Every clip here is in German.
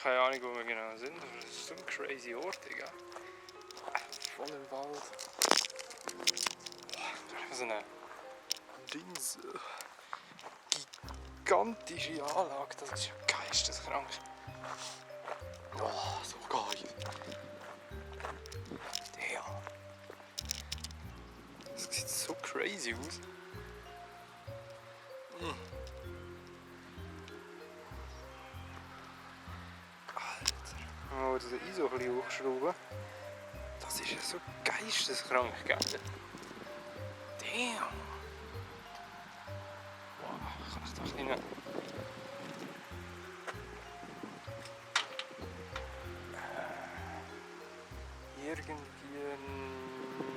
keine Ahnung, wo wir genau sind, aber das ist so ein crazy Ort, Digga. Voll im Wald. Boah, so eine gigantische Anlage, das ist ja geisteskrank. Oh, so geil. Damn. Das sieht so crazy aus. Alter. Oh, das ISO ein bisschen hochschrauben. Das ist ja so geisteskrank, gell? Damn. Wow, kann ich da ein bisschen... Irgendwie...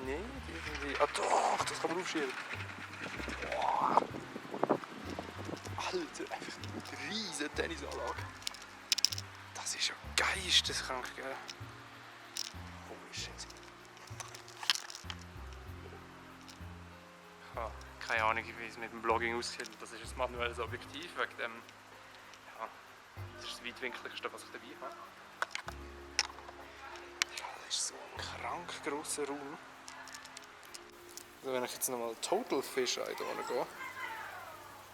Nicht irgendwie... Ah doch, das kann man aufschieben. Wow. Alter, einfach eine riesige Tennisanlage. Das ist ja geisteskrank, gell? Holy shit. Ich habe keine Ahnung, wie es mit dem Vlogging aussieht. Das ist ein manuelles Objektiv, wegen dem... Ja, das ist das weitwinkligste, was ich dabei habe. Ja, das ist so ein krank grosser Raum. Also wenn ich jetzt nochmal Total Fish Eye da gehe.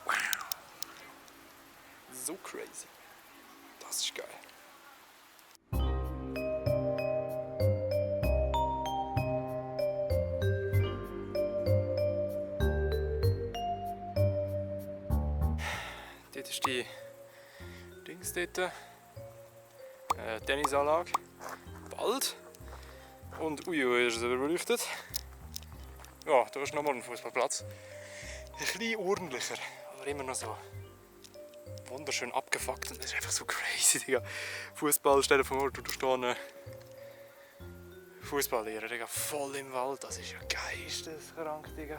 Wow! So crazy. Das ist geil. Dort ist die Dings dort. Tennisanlage. Bald. Und uiui, ist es überleuchtet. Ja, da ist nochmal ein Fußballplatz. Ein bisschen ordentlicher, aber immer noch so wunderschön abgefuckt. Und das ist einfach so crazy, Digga. Fußball, stell dir vor, du stehst eine Fußballlehrer, Digga, voll im Wald. Das ist ja geisteskrank, Digga.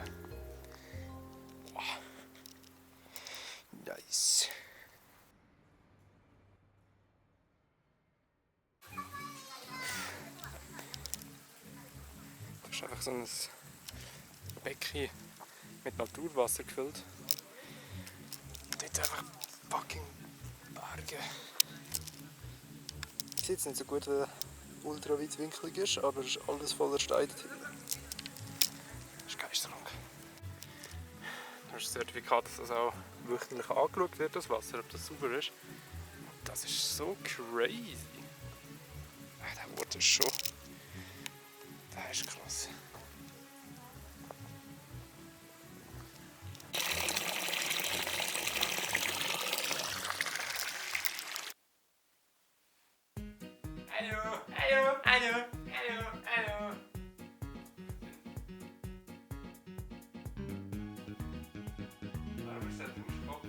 Wow. Nice. Das ist einfach so ein Becken mit Naturwasser gefüllt. Und dort einfach fucking Berge. Ich sehe jetzt nicht so gut, weil ultraweitwinklig ist, aber es ist alles voller Steine. Das ist geisteskrank. Du hast das Zertifikat, dass das auch wöchentlich angeschaut wird, das Wasser, ob das sauber ist. Das ist so crazy. Der Ort ist schon... Das ist krass. Hallo, hallo, hallo, hallo, hallo. Warum ist der Duschkopf?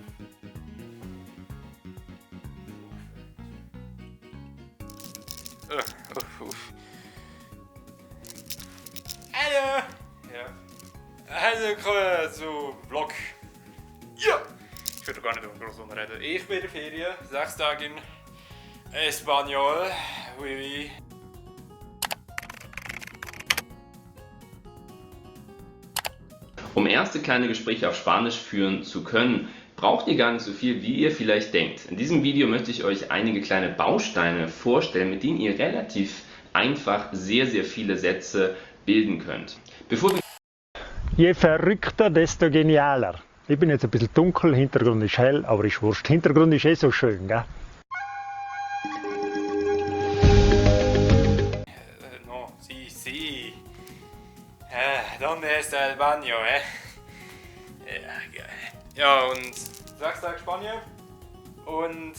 Hallo! Ja. Also kommen zu Vlog. Ja! Ich würde gar nicht groß reden. Ich bin in der Ferien, 6 Tage in Espanol. Oui, oui. Um erste kleine Gespräche auf Spanisch führen zu können, braucht ihr gar nicht so viel, wie ihr vielleicht denkt. In diesem Video möchte ich euch einige kleine Bausteine vorstellen, mit denen ihr relativ einfach sehr, sehr viele Sätze bilden könnt. Je verrückter, desto genialer. Ich bin jetzt ein bisschen dunkel, Hintergrund ist hell, aber ist wurscht. Hintergrund ist eh so schön, gell? No, sí, sí. ¿Dónde está el baño, Ja, geil. Ja, und 6 Tage Spanien. Und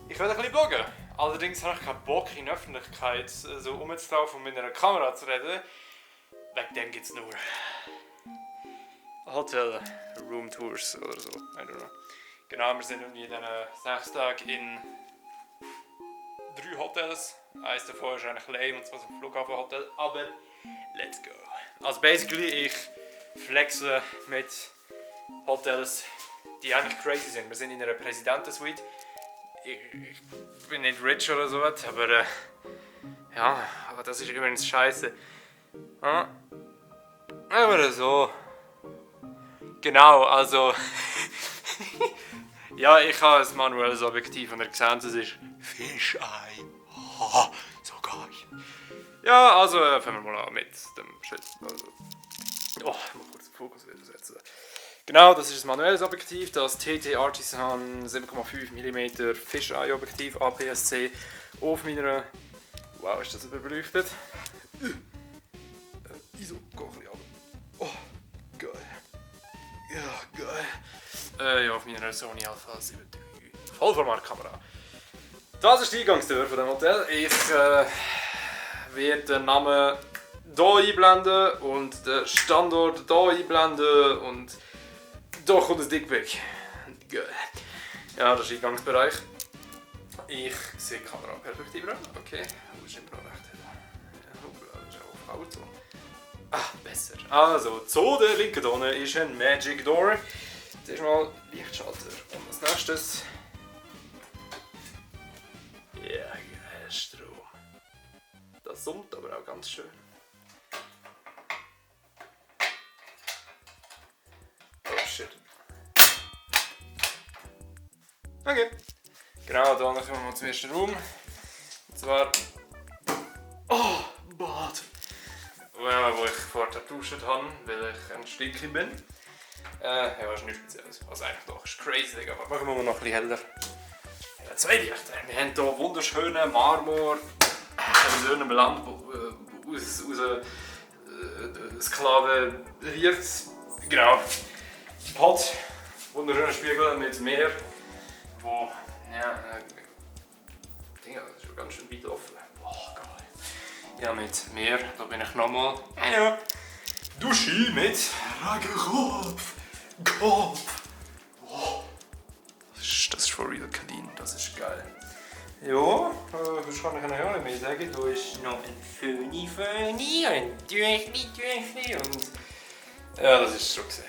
ich will ein bisschen bloggen. Allerdings habe ich keinen Bock, in der Öffentlichkeit so rumzulaufen und mit einer Kamera zu reden. Wegen dem gibt es nur Hotel Room Tours oder so. I don't know. Genau, wir sind irgendwie in diesen 6 Tagen in 3 Hotels. Eines davon ist eigentlich lame, und zwar so ein Flughafenhotel. Aber let's go. Also basically, ich flexe mit Hotels, die eigentlich crazy sind. Wir sind in einer Präsidentensuite. Ich bin nicht rich oder so, aber ja, aber das ist übrigens scheiße. Ja. Aber so. Genau, also. Ja, ich habe ein manuelles Objektiv und ihr seht, es ist Fischei. Oh, so geil. Ja, also fangen wir mal an mit dem Schild. Also, mal kurz den Fokus wieder setzen. Genau, das ist das manuelles Objektiv, das TT Artisan 7,5 mm Fisheye Objektiv APS-C auf meiner. Wow, ist das überbeleuchtet? ISO, geh ein bisschen runter. Oh, geil. Ja, geil. Ja, auf meiner Sony Alpha 7 III Vollformatkamera. Das ist die Eingangstür von dem Hotel. Ich werde den Namen hier einblenden und den Standort hier einblenden und da kommt das Dickpick. Geil. Ja, das ist der Eingangsbereich. Ich sehe die Kamera perfekt über. Okay, das ist immer noch recht hell. Ja, das ist auch auf Auto. Ah, besser. Also, zu der linken Donne ist ein Magic Door. Zuerst mal Lichtschalter. Und als nächstes. Ja, geil, Strom. Das summt aber auch ganz schön. Oh shit. Okay. Genau, dann kommen wir mal zum ersten Raum. Und zwar. Oh, Bad. Wo ich vorher geduscht habe, weil ich ein Stinker bin. Ja, ist nichts Spezielles. Also eigentlich doch, ist crazy, Digga. Aber machen wir noch ein bisschen heller. Ja, zwei Lichter. Wir haben hier wunderschönen Marmor. So einem Land aus Sklaven riecht. Genau. Pot. Wunderschöner Spiegel mit Meer. Wo. Ja. Dinge, das ist schon ganz schön weit offen. Boah, geil. Ja, mit Meer. Da bin ich nochmal. Ja. Dusche mit Regenkopf. Kopf. Oh. Das ist for real clean. Das ist geil. Ja, was kann ich noch nicht mehr sagen? Da ist noch ein Föhni, ein Tüchli und. Ja, das ist schon gesehen.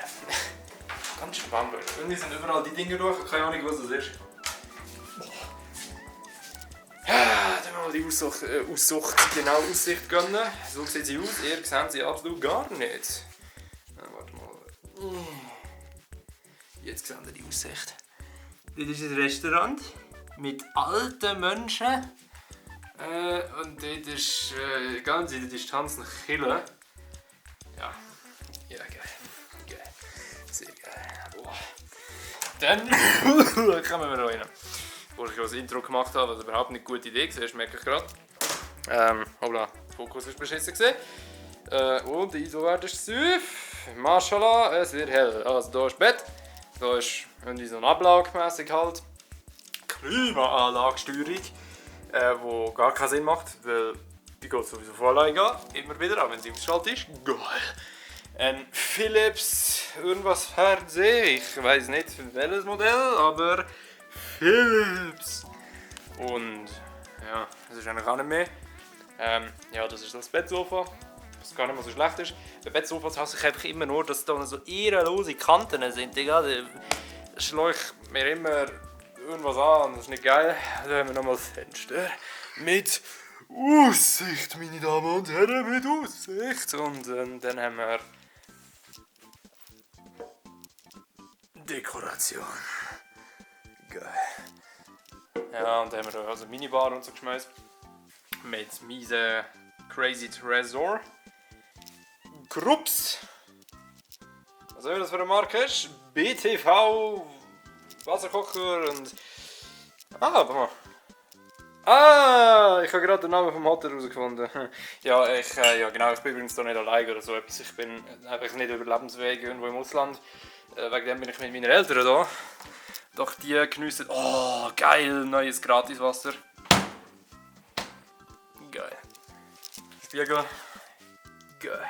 Ganz schön warm. Irgendwie sind überall die Dinge durch, keine Ahnung, was das ist. Ja, dann mal die Aussicht gönnen. So sieht sie aus, ihr seht sie absolut gar nicht. Na, warte mal. Jetzt seht ihr die Aussicht. Das ist ein Restaurant mit alten Menschen. Und dort ist ganz in der Distanz eine Kille. Ja, geil. Sehr geil. Boah. Dann kommen wir noch rein. Bevor ich das Intro gemacht habe, was überhaupt nicht eine gute Idee war, merke ich gerade. Hoppla, der Fokus ist beschissen gesehen. Und die ISO-Wert ist süß. Mashallah, es wird hell. Also da ist Bett. Da ist irgendwie so ein Ablagmäßig halt. Klimaanlagesteuerung, wo gar keinen Sinn macht, weil die geht sowieso von alleine immer wieder, auch wenn sie ausgeschaltet ist. Geil. Ein Philips irgendwas Fernseher, ich weiß nicht für welches Modell, aber Philips. Und ja, das ist eigentlich auch nicht mehr. Ja, das ist das Bettsofa, was gar nicht mehr so schlecht ist. Bei Bettsofas hasse ich einfach immer nur, dass da so ehrenlose Kanten sind. Egal, das schlägt mir immer irgendwas an, das ist nicht geil. Da haben wir nochmal das Fenster mit Aussicht, meine Damen und Herren, mit Aussicht. Und dann haben wir Dekoration. Geil. Ja, und dann haben wir also Minibar und so geschmeißt. Mit miese Crazy Tresor. Krups. Was soll das für eine Marke ist? BTV Wasserkocher und. Warte mal. Ich habe gerade den Namen vom Hotel herausgefunden. Ja, genau, ich bin übrigens da nicht allein oder so etwas. Ich bin einfach nicht überlebensfähig irgendwo im Ausland. Wegen dem bin ich mit meinen Eltern da. Doch die geniessen. Oh, geil, neues Gratiswasser. Geil. Spiegel. Geil.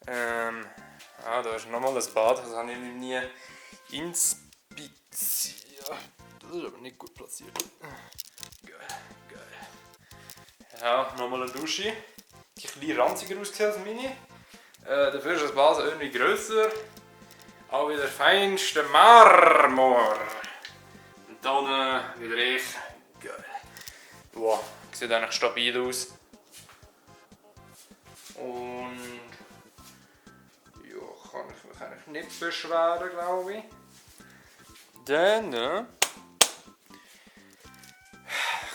Da ist nochmal das Bad, das habe ich nie inspiziert. Das ist aber nicht gut platziert. Geil. Ja, nochmal eine Dusche. Die ein bisschen ranziger ausgesehen als meine. Dafür ist das Bad irgendwie grösser. Auch wieder feinster Marmor. Und dann wieder ich. Geil. Wow, sieht eigentlich stabil aus. Und ja, kann ich mich eigentlich nicht beschweren, glaube ich. Dann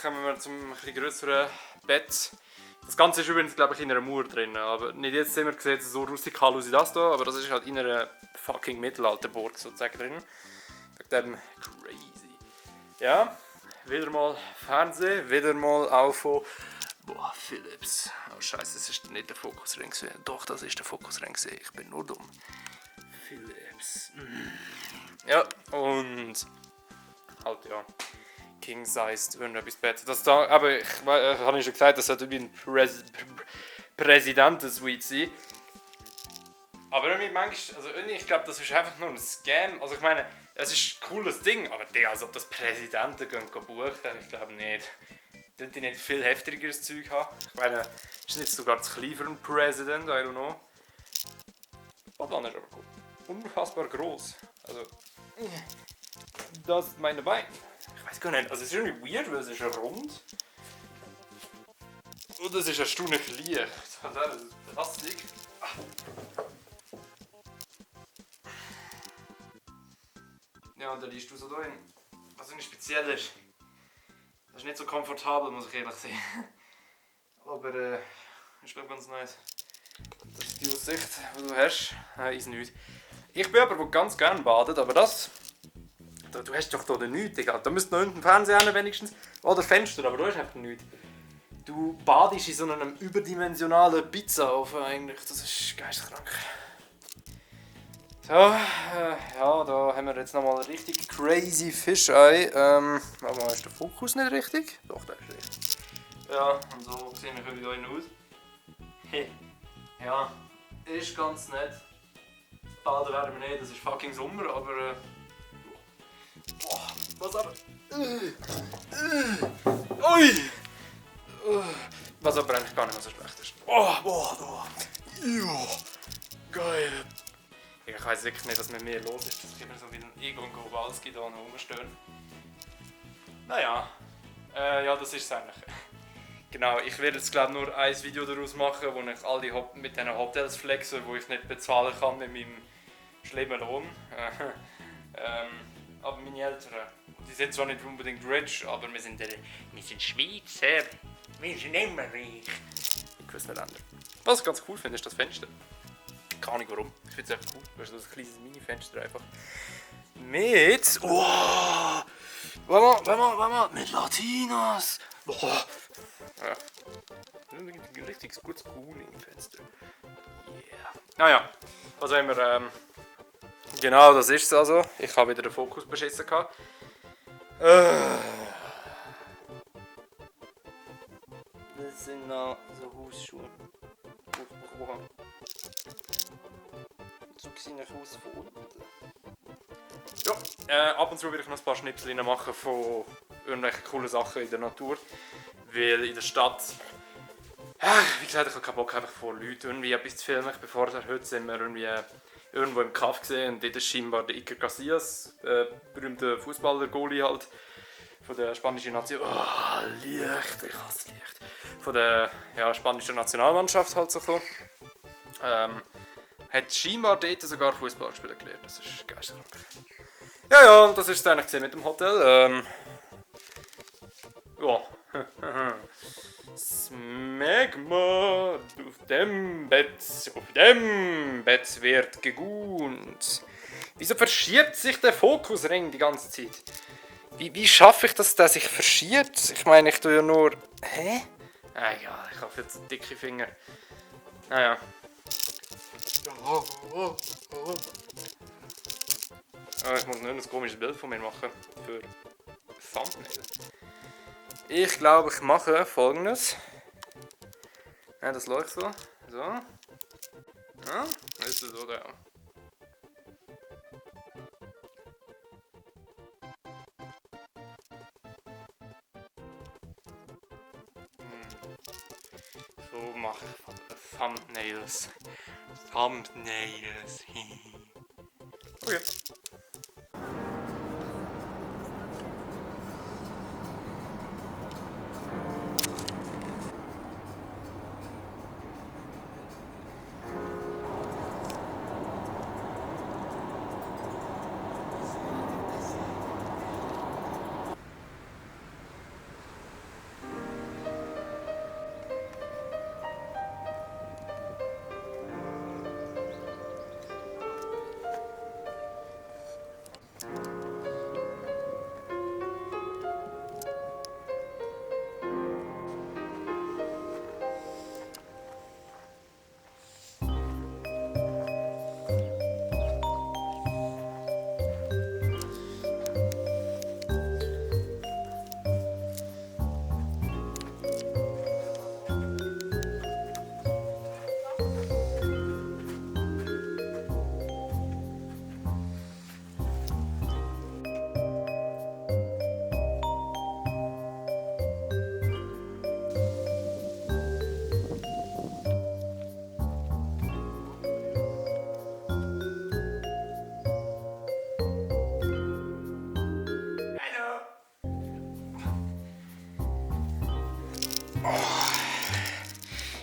kommen wir zum etwas grösseren Bett. Das Ganze ist übrigens, glaube ich, in einer Mauer drin. Aber nicht jetzt immer sieht es so rustikal aus wie das hier, aber das ist halt in einer fucking Mittelalterburg sozusagen drin. Wegen dem crazy. Ja, wieder mal Fernsehen, wieder mal auch von Philips. Oh Scheiße, das ist nicht der Fokusring. Doch, das ist der Fokusring. Ich bin nur dumm. Philips. Ja, und halt ja. King-sized irgendetwas Bett. Das da, aber ich habe schon gesagt, das sollte wie ein Präsidenten-Suite sein. Aber irgendwie manchmal, also irgendwie, ich glaube, das ist einfach nur ein Scam. Also ich meine, es ist ein cooles Ding, aber der, als ob das Präsidenten gehen buchen, ich glaube nicht. Die nicht viel heftigeres Zeug haben. Ich meine, ist nicht sogar zu klein für einen President, I don't know. Badland ist aber cool. Unfassbar groß. Also, das ist meine Beine. Ich weiß gar nicht, also es ist irgendwie weird, weil es ist ja rund. Und es ist erstaunlich leicht. Das ist Plastik. Ja, und da liegst du so drin. Was irgendwie speziell ist. Das ist nicht so komfortabel, muss ich ehrlich sagen. Aber ist glaube ganz nice. Das ist die Aussicht, die du hast. Ist nichts. Ich bin aber, der ganz gerne badet, aber das... Du hast doch da nichts, egal. Da müsste noch unten Fernseher haben, wenigstens. Oder Fenster, aber du hast einfach nichts. Du badest in so einem überdimensionalen Pizzaofen eigentlich. Das ist geisteskrank. So, ja, da haben wir jetzt nochmal richtig crazy Fischei. Aber ist der Fokus nicht richtig? Doch, der ist richtig. Ja, und so sehen wir wieder aus. Hey, ja, ist ganz nett. Baden werden wir nicht, das ist fucking Sommer, aber... Boah, was aber... Ui! Was aber eigentlich gar nicht mehr so schlecht ist. Boah. Ja, geil. Ich weiss wirklich nicht, was mit mir los ist, dass ich immer so wie ein Egon Kowalski da noch rumstehen. Naja, ja, das ist es eigentlich. Genau, ich werde jetzt glaube nur ein Video daraus machen, wo ich all die mit diesen Hotels flexe, wo ich nicht bezahlen kann mit meinem schlimmen Lohn. Aber meine Eltern, die sind zwar nicht unbedingt rich, aber wir sind Schweizer. Wir sind immer reich. In gewissen Ländern. Was ich ganz cool finde, ist das Fenster. Keine Ahnung warum. Ich finde es einfach cool. Das ist so ein kleines Mini-Fenster einfach. Mit... Oh! Warte mal. Mit Latinas. Boah. Ja. Ein richtig gutes Cooling-Fenster. Yeah. Naja. Was haben wir... Genau, das ist es also. Ich habe wieder den Fokus beschissen gehabt. Das sind noch so Hausschuhe. So sehen aus von unten. Ja, ab und zu will ich noch ein paar Schnipsel machen von irgendwelchen coolen Sachen in der Natur. Weil in der Stadt... wie gesagt, ich habe keinen Bock einfach vor Leuten irgendwie etwas zu filmen. Bevor heute sind wir irgendwie... irgendwo im Kaff gesehen und dort ist scheinbar der Iker Casillas, berühmter Fußballer-Goalie halt, von der spanischen Nation. Oh, Licht, ich hasse Licht. Von der spanischen Nationalmannschaft halt so. Hat scheinbar dort sogar Fußball spielen gelernt, das ist geisteskrank. Ja, das ist es eigentlich mit dem Hotel. Ja. Smegma, auf dem Bett wird gegunt. Wieso verschiebt sich der Fokusring die ganze Zeit? Wie schaffe ich das, dass sich verschiebt? Ich meine, ich tue ja nur... Hä? Egal, ich habe viel zu dicke Finger. Naja. Ich muss nur ein komisches Bild von mir machen. Für Thumbnail. Ich glaube, ich mache Folgendes. Ja, das läuft so. So. Ja, ist es so da. So mache ich Thumbnails. Okay.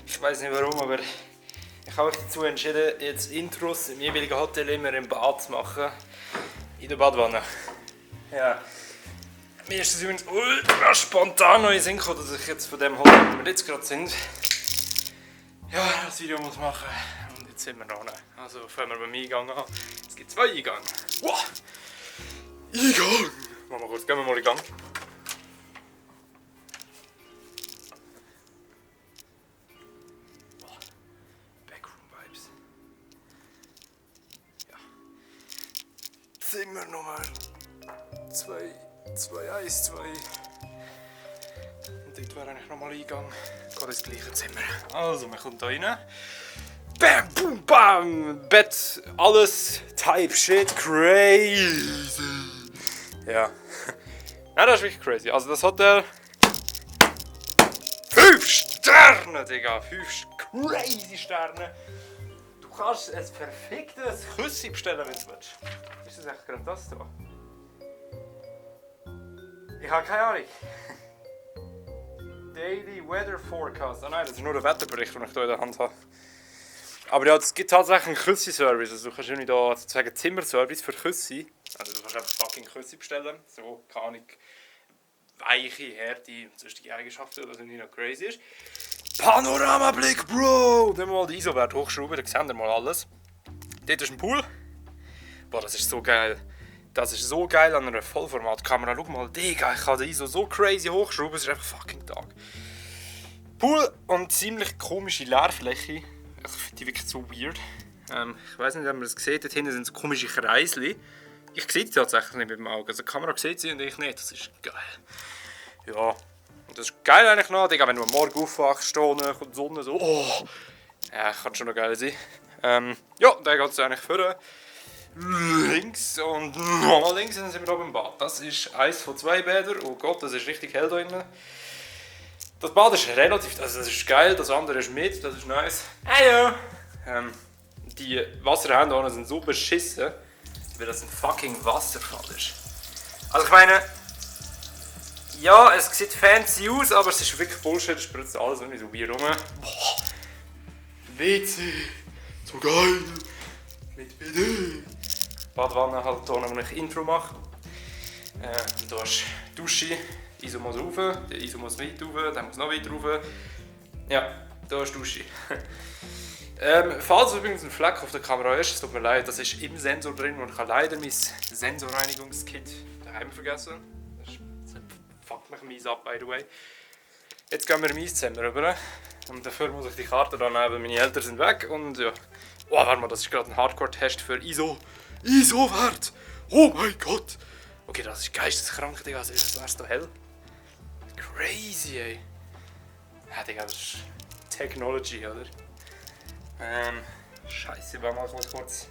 Ich weiß nicht warum, aber ich habe mich dazu entschieden, jetzt Intros im jeweiligen Hotel immer im Bad zu machen. In der Badwanne. Ja. Mir ist es übrigens ultra spontan neu Sinn gekommen, dass ich jetzt von dem Hotel, wo wir jetzt gerade sind, ja, das Video muss machen. Und jetzt sind wir da. Also fangen wir beim Eingang an. Es gibt 2 Eingänge. Wow! Eingang! Machen wir kurz, gehen wir mal in den Gang. Backroom-Vibes. Ja. Zimmer Nummer 212. Und dort wäre eigentlich nochmal Eingang. Geht ins gleiche Zimmer. Also, man kommt da rein. Bam, boom, bam! Bett, alles, Type Shit, crazy! Ja. Ja, das ist wirklich crazy. Also, das Hotel. 5 Sterne, Digga! 5 crazy Sterne! Du kannst ein perfektes Küssi bestellen, wenn du willst. Ist das echt gerade das da? Ich habe keine Ahnung. Daily Weather Forecast. Ah nein, das ist nur der Wetterbericht, den ich hier in der Hand habe. Aber ja, es gibt tatsächlich einen Küssi-Service. Also du kannst nicht da sozusagen Zimmerservice für Küssi. Also du kannst einfach fucking Küssi bestellen. So, keine Ahnung, weiche, Härte und sonstige Eigenschaften, was nicht noch crazy ist. Panoramablick, Bro! Dann mal den ISO-Wert hochschrauben, dann seht ihr mal alles. Dort ist ein Pool. Boah, das ist so geil. Das ist so geil an einer Vollformatkamera. Schau mal, Digga, ich kann den ISO so crazy hochschrauben, es ist einfach fucking Tag. Pool und ziemlich komische Leerfläche. Ich finde die wirklich so weird. Ich weiß nicht, ob man das sieht, dort hinten sind so komische Kreisli. Ich sehe die tatsächlich nicht mit dem Auge. Also die Kamera sieht sie und ich nicht. Das ist geil. Ja, und das ist geil eigentlich noch. Digga, wenn du am Morgen aufwachst, kommt die Sonne so. Oh, ja, kann schon noch geil sein. Ja, da geht es eigentlich vor. Links und nochmal links und dann sind wir oben im Bad. Das ist eins von 2 Bädern. Oh Gott, das ist richtig hell da drinnen. Das Bad ist relativ, also das ist geil, das andere ist mit, das ist nice. Hallo! Die Wasserhähne hier sind so beschissen, weil das ein fucking Wasserfall ist. Also ich meine, ja, es sieht fancy aus, aber es ist wirklich Bullshit, es spritzt alles irgendwie so weird rum. Boah! WC! So geil! Mit BD! Badwanne halt hier, wo ich Intro mache. Da ist Dusche. ISO muss rauf, der ISO muss weit rauf, der muss noch weiter rauf. Ja, da ist die Dusche. Falls übrigens ein Fleck auf der Kamera ist, es tut mir leid, das ist im Sensor drin und ich habe leider mein Sensorreinigungskit daheim vergessen. Das fuckt mich mies ab, by the way. Jetzt gehen wir in mein Zimmer rüber und dafür muss ich die Karte dann nehmen, meine Eltern sind weg und ja. Oh, warte mal, das ist gerade ein Hardcore-Test für ISO-Wert! Oh mein Gott! Okay, das ist geisteskrank, Digga, das wär's doch hell. Crazy, ey. Ja, Digga, das ist Technology, oder? Scheiße, ich war mal kurz.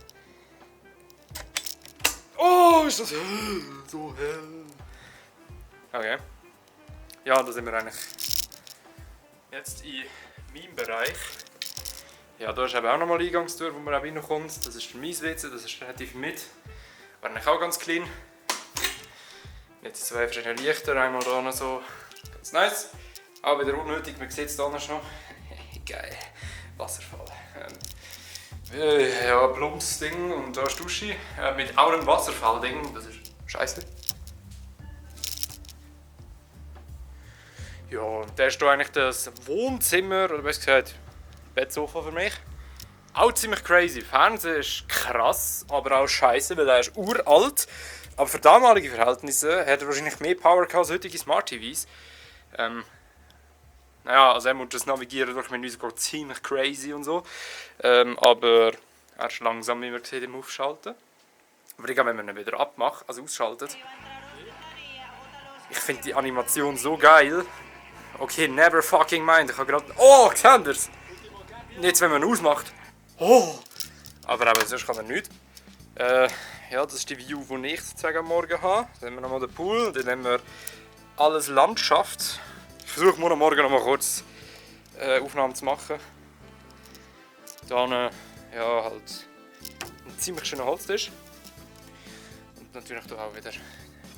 Oh, ist das hell! So hell! Okay. Ja, da sind wir eigentlich jetzt in meinem Bereich. Ja, da ist eben auch nochmal die Eingangstür, wo man auch reinkommt. Das ist mein WC, das ist relativ mit. War eigentlich auch ganz clean. Jetzt 2 verschiedene Lichter, einmal da noch so. Ganz nice. Aber wieder unnötig, man sieht es da noch. Geil. Wasserfall. Ja, Plumps-Ding und da ist Dusche. Mit auch einem Wasserfall-Ding, das ist scheiße. Ja, und da ist hier eigentlich das Wohnzimmer, oder besser gesagt, Bettsofa für mich. Auch ziemlich crazy. Fernseher ist krass, aber auch scheiße, weil er ist uralt. Aber für damalige Verhältnisse hat er wahrscheinlich mehr Power gehabt als heutige Smart TVs. Naja, also er muss das Navigieren durch Menüs geht ziemlich crazy und so. Aber er ist langsam, wie man sieht, im Aufschalten. Aber egal, wenn man ihn wieder abmacht, also ausschaltet. Ich finde die Animation so geil. Okay, never fucking mind. Ich habe gerade. Oh, Xanders! Jetzt, wenn man ihn ausmacht. Oh! Aber eben, sonst kann er nichts. Ja, das ist die View, die ich sozusagen am Morgen habe. Dann haben wir nochmal den Pool, dann haben wir alles Landschaft. Ich versuche morgen noch mal kurz Aufnahmen zu machen. Dann ja, halt ein ziemlich schöner Holztisch. Und natürlich da auch wieder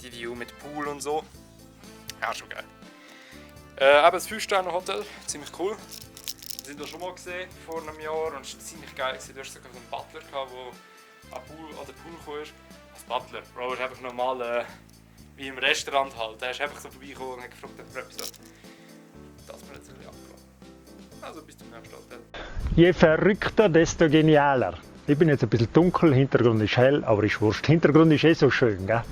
die View mit Pool und so. Ja, schon geil. Eben das 5-Sterne-Hotel, ziemlich cool. Wir sind da schon mal gesehen, vor einem Jahr, und es war ziemlich geil. Du hast sogar so einen Butler gehabt, der an den Pool kam. Als Butler, Bro, ist einfach normal wie im Restaurant halt. Der ist einfach so vorbeigekommen und hat gefragt, ob er etwas hat. Das ist mir jetzt ein bisschen abgelassen. Also bis zum nächsten Hotel. Je verrückter, desto genialer. Ich bin jetzt ein bisschen dunkel, Hintergrund ist hell, aber ist wurscht. Hintergrund ist eh so schön, gell?